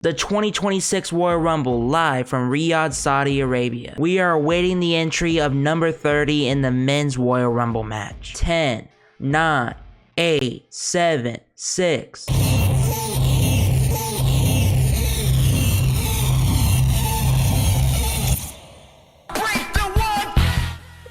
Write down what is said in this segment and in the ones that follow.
The 2026 Royal Rumble live from Riyadh, Saudi Arabia. We are awaiting the entry of number 30 in the men's Royal Rumble match. 10, 9, 8, 7, 6.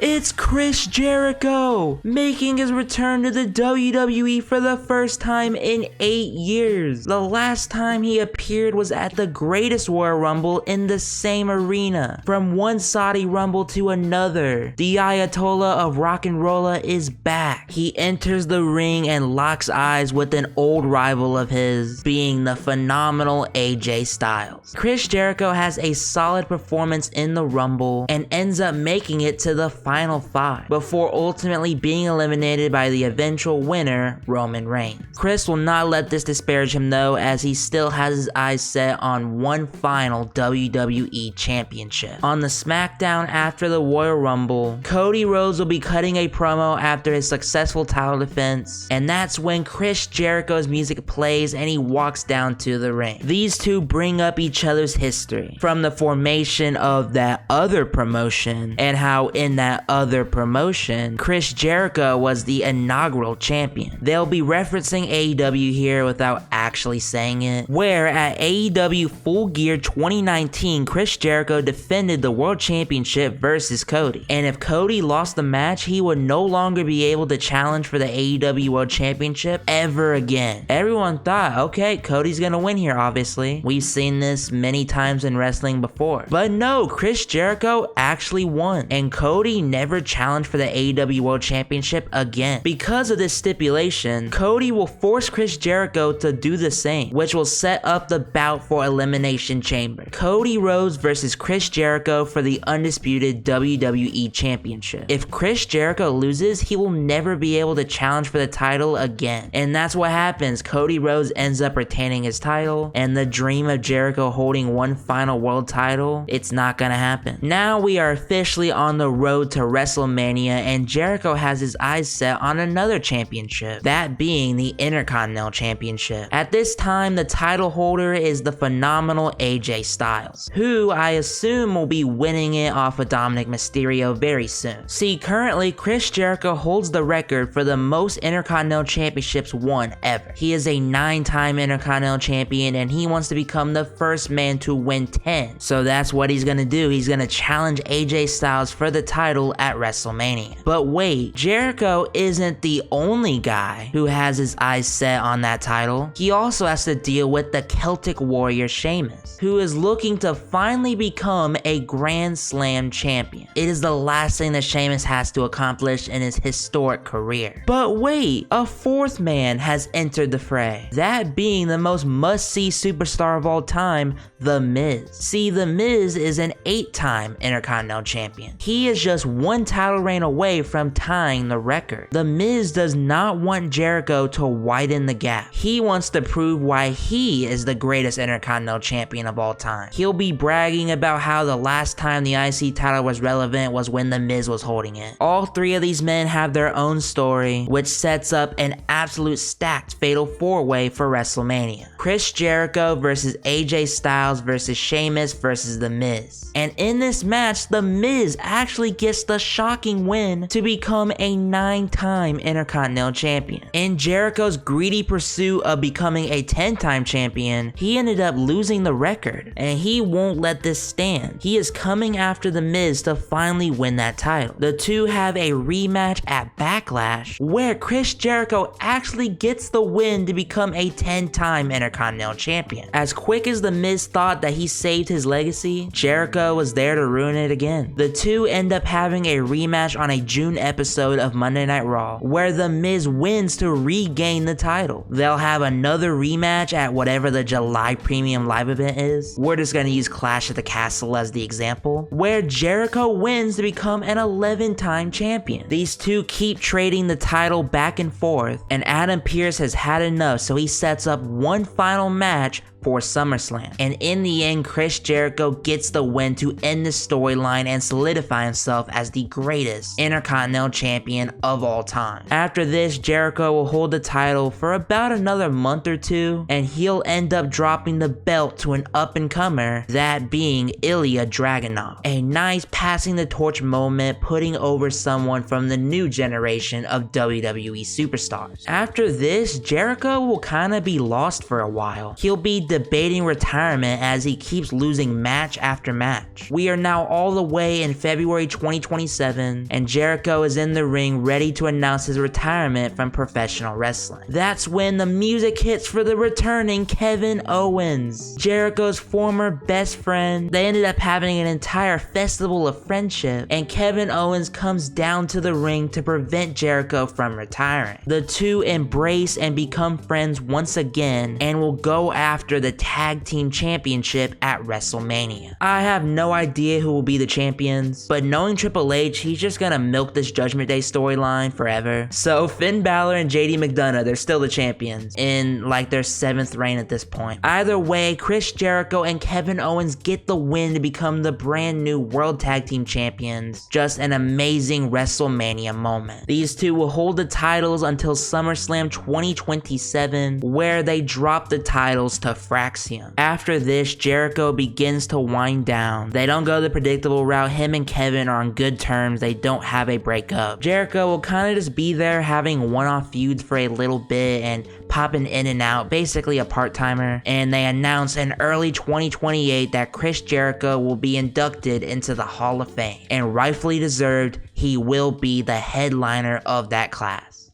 It's Chris Jericho making his return to the WWE for the first time in 8 years. The last time he appeared was at the greatest Royal Rumble in the same arena. From one Saudi Rumble to another, the Ayatollah of Rock and Rolla is back. He enters the ring and locks eyes with an old rival of his, being the phenomenal AJ Styles. Chris Jericho has a solid performance in the Rumble and ends up making it to the final 5 before ultimately being eliminated by the eventual winner, Roman Reigns. Chris will not let this disparage him though, as he still has his eyes set on one final WWE Championship. On the SmackDown after the Royal Rumble, Cody Rhodes will be cutting a promo after his successful title defense, and that's when Chris Jericho's music plays and he walks down to the ring. These two bring up each other's history from the formation of that other promotion, and how in that other promotion, Chris Jericho was the inaugural champion. They'll be referencing AEW here without actually saying it, where at AEW Full Gear 2019, Chris Jericho defended the World Championship versus Cody. And if Cody lost the match, he would no longer be able to challenge for the AEW World Championship ever again. Everyone thought, okay, Cody's gonna win here, obviously. We've seen this many times in wrestling before. But no, Chris Jericho actually won, and Cody never challenged for the AEW World Championship again. Because of this stipulation, Cody will force Chris Jericho to do the same, which will set up the bout for Elimination Chamber. Cody Rhodes versus Chris Jericho for the undisputed WWE Championship. If Chris Jericho loses, he will never be able to challenge for the title again. And that's what happens. Cody Rhodes ends up retaining his title, and the dream of Jericho holding one final world title, it's not gonna happen. Now we are officially on the road to WrestleMania, and Jericho has his eyes set on another championship, that being the Intercontinental Championship. At this time, the title holder is the phenomenal AJ Styles, who I assume will be winning it off of Dominic Mysterio very soon. See, currently Chris Jericho holds the record for the most Intercontinental Championships won ever. He is a 9-time Intercontinental Champion, and he wants to become the first man to win 10. So that's what he's gonna do. He's gonna challenge AJ Styles for the title at WrestleMania. But wait, Jericho isn't the only guy who has his eyes set on that title. He also has to deal with the Celtic Warrior Sheamus, who is looking to finally become a Grand Slam champion. It is the last thing that Sheamus has to accomplish in his historic career. But wait, a fourth man has entered the fray, that being the most must-see superstar of all time, The Miz. See, The Miz is an 8-time Intercontinental Champion. He is just one title reign away from tying the record. The Miz does not want Jericho to widen the gap. He wants to prove why he is the greatest Intercontinental Champion of all time. He'll be bragging about how the last time the IC title was relevant was when The Miz was holding it. All three of these men have their own story, which sets up an absolute stacked fatal 4-way for WrestleMania. Chris Jericho versus AJ Styles versus Sheamus versus The Miz. And in this match, The Miz actually gets the shocking win to become a 9-time Intercontinental Champion. In Jericho's greedy pursuit of becoming a 10-time champion, he ended up losing the record, and he won't let this stand. He is coming after The Miz to finally win that title. The two have a rematch at Backlash, where Chris Jericho actually gets the win to become a 10-time Intercontinental Champion. As quick as The Miz thought that he saved his legacy, Jericho was there to ruin it again. The two end up having a rematch on a June episode of Monday Night Raw, where The Miz wins to regain the title. They'll have another rematch at whatever the July premium live event is. We're just gonna use Clash at the Castle as the example, where Jericho wins to become an 11-time champion. These two keep trading the title back and forth, and Adam Pearce has had enough, so he sets up one final match for SummerSlam. And in the end, Chris Jericho gets the win to end the storyline and solidify himself as the greatest Intercontinental Champion of all time. After this, Jericho will hold the title for about another month or two, and he'll end up dropping the belt to an up-and-comer, that being Ilya Dragunov. A nice passing the torch moment, putting over someone from the new generation of WWE superstars. After this, Jericho will kinda be lost for a while. He'll be debating retirement as he keeps losing match after match. We are now all the way in February 2027, and Jericho is in the ring ready to announce his retirement from professional wrestling. That's when the music hits for the returning Kevin Owens, Jericho's former best friend. They ended up having an entire festival of friendship, and Kevin Owens comes down to the ring to prevent Jericho from retiring. The two embrace and become friends once again, and will go after the tag team championship at WrestleMania. I have no idea who will be the champions, but knowing Triple H, he's just gonna milk this Judgment Day storyline forever. So Finn Balor and JD McDonough, they're still the champions in like their 7th reign at this point. Either way, Chris Jericho and Kevin Owens get the win to become the brand new World Tag Team Champions. Just an amazing WrestleMania moment. These two will hold the titles until SummerSlam 2027, where they drop the titles to Fraxium. After this, Jericho begins to wind down. They don't go the predictable route. Him and Kevin are on good terms. They don't have a breakup. Jericho will kind of just be there having one-off feuds for a little bit and popping in and out, basically a part-timer. And they announce in early 2028 that Chris Jericho will be inducted into the Hall of Fame, and rightfully deserved, he will be the headliner of that class.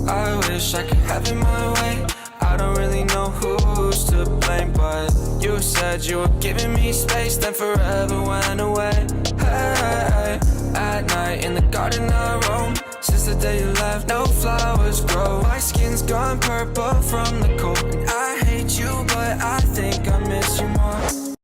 I wish I could have it my way. I don't really know who's to blame, but you said you were giving me space, then forever went away. Hey, at night in the garden I roam. Since the day you left, no flowers grow. My skin's gone purple from the cold, and I hate you, but I think I miss